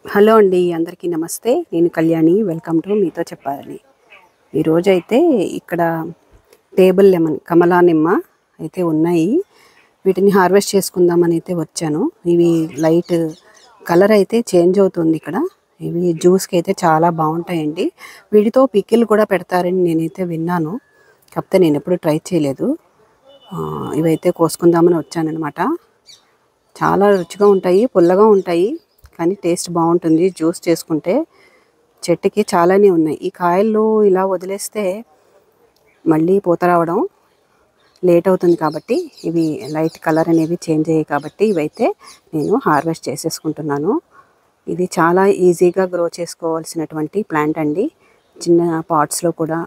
Hello అండి, అందరికీ నమస్తే. నేను కళ్యాణి. వెల్కమ్ టు మీతో చెప్పాలని. ఈరోజైతే ఇక్కడ టేబుల్ లెమన్, కమలా నిమ్మ అయితే ఉన్నాయి. వీటిని హార్వెస్ట్ చేసుకుందామని అయితే వచ్చాను. ఇవి లైట్ కలర్ అయితే చేంజ్ అవుతుంది ఇక్కడ. ఇవి జ్యూస్కి అయితే చాలా బాగుంటాయండి. వీటితో పికిల్ కూడా పెడతారని నేనైతే విన్నాను. కాకపోతే నేను ఎప్పుడు ట్రై చేయలేదు. ఇవైతే కోసుకుందామని వచ్చానమాట. చాలా రుచిగా ఉంటాయి, పుల్లగా ఉంటాయి, కానీ టేస్ట్ బాగుంటుంది. జ్యూస్ చేసుకుంటే చెట్టుకి చాలానే ఉన్నాయి. ఈ కాయలు ఇలా వదిలేస్తే మళ్ళీ పూత రావడం లేట్ అవుతుంది కాబట్టి ఇవి లైట్ కలర్ అనేవి చేంజ్ అయ్యాయి కాబట్టి ఇవైతే నేను హార్వెస్ట్ చేసేసుకుంటున్నాను. ఇది చాలా ఈజీగా గ్రో చేసుకోవాల్సినటువంటి ప్లాంట్ అండి. చిన్న పాట్స్లో కూడా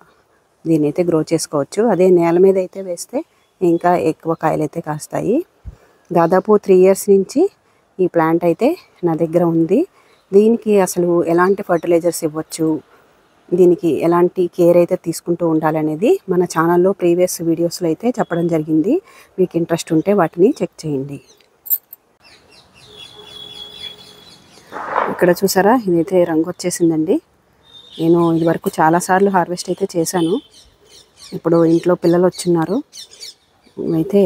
దీని అయితే గ్రో చేసుకోవచ్చు. అదే నేల మీద అయితే వేస్తే ఇంకా ఎక్కువ కాయలు అయితే కాస్తాయి. దాదాపు 3 years నుంచి ఈ ప్లాంట్ అయితే నా దగ్గర ఉంది. దీనికి అసలు ఎలాంటి ఫర్టిలైజర్స్ ఇవ్వచ్చు, దీనికి ఎలాంటి కేర్ అయితే తీసుకుంటూ ఉండాలనేది మన ఛానల్లో ప్రీవియస్ వీడియోస్లో అయితే చెప్పడం జరిగింది. మీకు ఇంట్రెస్ట్ ఉంటే వాటిని చెక్ చేయండి. ఇక్కడ చూసారా, ఇదైతే రంగు వచ్చేసిందండి. నేను ఇది వరకు చాలాసార్లు హార్వెస్ట్ అయితే చేశాను. ఇప్పుడు ఇంట్లో పిల్లలు వచ్చున్నారు. అయితే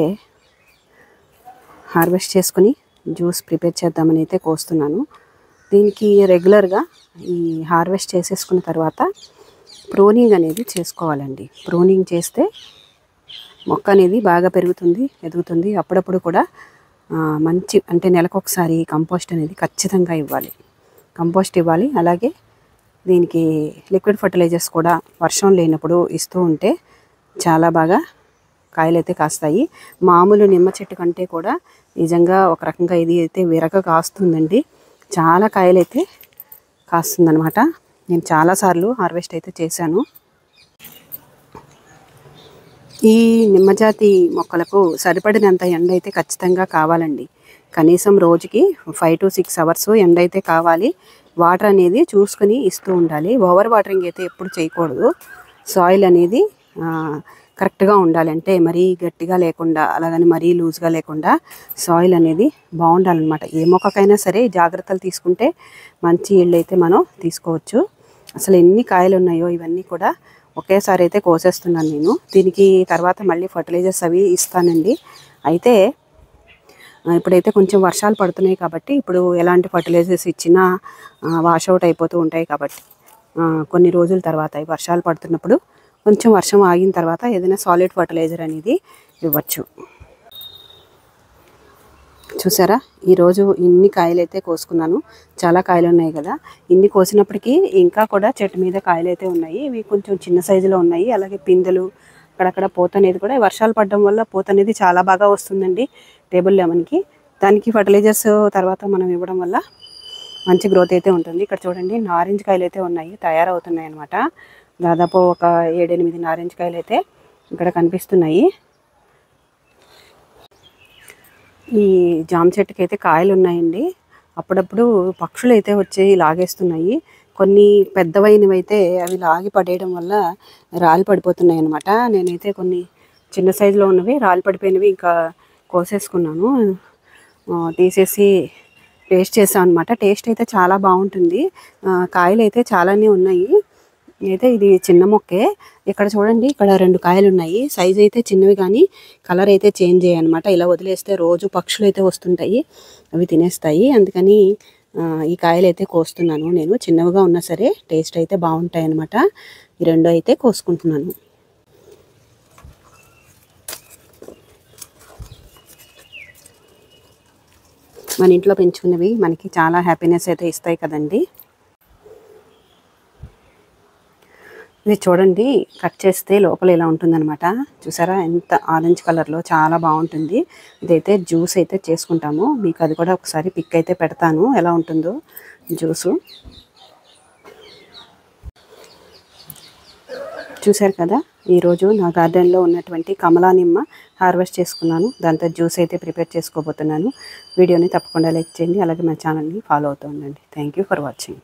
హార్వెస్ట్ చేసుకుని జ్యూస్ ప్రిపేర్ చేద్దామని అయితే కోస్తున్నాను. దీనికి రెగ్యులర్గా ఈ హార్వెస్ట్ చేసేసుకున్న తర్వాత ప్రూనింగ్ అనేది చేసుకోవాలండి. ప్రూనింగ్ చేస్తే మొక్క అనేది బాగా పెరుగుతుంది, ఎదుగుతుంది. అప్పుడప్పుడు కూడా మంచి అంటే నెలకొకసారి కంపోస్ట్ అనేది ఖచ్చితంగా ఇవ్వాలి. కంపోస్ట్ ఇవ్వాలి. అలాగే దీనికి లిక్విడ్ ఫర్టిలైజర్స్ కూడా వర్షం లేనప్పుడు ఇస్తూ ఉంటే చాలా బాగా కాయలు అయితే కాస్తాయి. మామూలు నిమ్మ చెట్టు కంటే కూడా నిజంగా ఒక రకంగా ఇది అయితే విరగ కాస్తుందండి. చాలా కాయలు అయితే కాస్తుందన్నమాట. నేను చాలాసార్లు హార్వెస్ట్ అయితే చేశాను. ఈ నిమ్మజాతి మొక్కలకు సరిపడినంత ఎండ అయితే ఖచ్చితంగా కావాలండి. కనీసం రోజుకి 5 to 6 hours ఎండ అయితే కావాలి. వాటర్ అనేది చూసుకొని ఇస్తూ ఉండాలి. ఓవర్ వాటరింగ్ అయితే ఎప్పుడు చేయకూడదు. సాయిల్ అనేది కరెక్ట్గా ఉండాలి. అంటే మరీ గట్టిగా లేకుండా, అలాగని మరీ లూజ్గా లేకుండా సాయిల్ అనేది బాగుండాలన్నమాట. ఏ మొక్కకైనా సరే జాగ్రత్తలు తీసుకుంటే మంచి ఈల్డ్ అయితే మనం తీసుకోవచ్చు. అసలు ఎన్ని కాయలు ఉన్నాయో ఇవన్నీ కూడా ఒకేసారి అయితే కోసేస్తున్నాను నేను. దీనికి తర్వాత మళ్ళీ ఫర్టిలైజర్స్ అవి ఇస్తానండి. అయితే ఇప్పుడైతే కొంచెం వర్షాలు పడుతున్నాయి కాబట్టి ఇప్పుడు ఎలాంటి ఫర్టిలైజర్స్ ఇచ్చినా వాషౌట్ అయిపోతూ ఉంటాయి కాబట్టి కొన్ని రోజుల తర్వాత వర్షాలు పడుతున్నప్పుడు కొంచెం వర్షం ఆగిన తర్వాత ఏదైనా సాలిడ్ ఫర్టిలైజర్ అనేది ఇవ్వచ్చు. చూసారా, ఈరోజు ఇన్ని కాయలు అయితే కోసుకున్నాను. చాలా కాయలు ఉన్నాయి కదా. ఇన్ని కోసినప్పటికీ ఇంకా కూడా చెట్టు మీద కాయలు అయితే ఉన్నాయి. ఇవి కొంచెం చిన్న సైజులో ఉన్నాయి. అలాగే పిందెలు అక్కడక్కడ పూత అనేది కూడా వర్షాలు పడడం వల్ల పూత అనేది చాలా బాగా వస్తుందండి టేబుల్ లెమన్కి. దానికి ఫర్టిలైజర్స్ తర్వాత మనం ఇవ్వడం వల్ల మంచి గ్రోత్ అయితే ఉంటుంది. ఇక్కడ చూడండి, నారింజ కాయలు అయితే ఉన్నాయి, తయారవుతున్నాయి అన్నమాట. దాదాపు ఒక 7-8 నారింజ కాయలు అయితే ఇక్కడ కనిపిస్తున్నాయి. ఈ జామ చెట్టుకి అయితే కాయలు ఉన్నాయండి. అప్పుడప్పుడు పక్షులు అయితే వచ్చి లాగేస్తున్నాయి. కొన్ని పెద్దవైనవి అయితే అవి లాగి పడేయడం వల్ల రాలి పడిపోతున్నాయి అన్నమాట. నేనైతే కొన్ని చిన్న సైజులో ఉన్నవి రాలి పడిపోయినవి ఇంకా కోసేసుకున్నాను. తీసేసి టేస్ట్ చేసాను అనమాట. టేస్ట్ అయితే చాలా బాగుంటుంది. కాయలు అయితే చాలానే ఉన్నాయి. అయితే ఇది చిన్న మొక్కే. ఇక్కడ చూడండి, ఇక్కడ 2 కాయలు ఉన్నాయి. సైజ్ అయితే చిన్నవి కానీ కలర్ అయితే చేంజ్ అయ్యాయి అనమాట. ఇలా వదిలేస్తే రోజు పక్షులు అయితే వస్తుంటాయి, అవి తినేస్తాయి. అందుకని ఈ కాయలు అయితే కోస్తున్నాను నేను. చిన్నవిగా ఉన్నా సరే టేస్ట్ అయితే బాగుంటాయి అన్నమాట. ఈ 2 అయితే కోసుకుంటున్నాను. మన ఇంట్లో పెంచుకున్నవి మనకి చాలా హ్యాపీనెస్ అయితే ఇస్తాయి కదండి. ఇది చూడండి, కట్ చేస్తే లోపల ఇలా ఉంటుందన్నమాట. చూసారా, ఎంత ఆరెంజ్ కలర్లో చాలా బాగుంటుంది. ఇదైతే జ్యూస్ అయితే చేసుకుంటాము. మీకు అది కూడా ఒకసారి పిక్ అయితే పెడతాను, ఎలా ఉంటుందో జ్యూసు. చూసారు కదా, ఈరోజు నా గార్డెన్లో ఉన్నటువంటి కమలా నిమ్మ హార్వెస్ట్ చేసుకున్నాను. దాంతో జ్యూస్ అయితే ప్రిపేర్ చేసుకోబోతున్నాను. వీడియోని తప్పకుండా లైక్ చేయండి. అలాగే మా ఛానల్ని ఫాలో అవుతూ ఉండండి. Thank you for watching.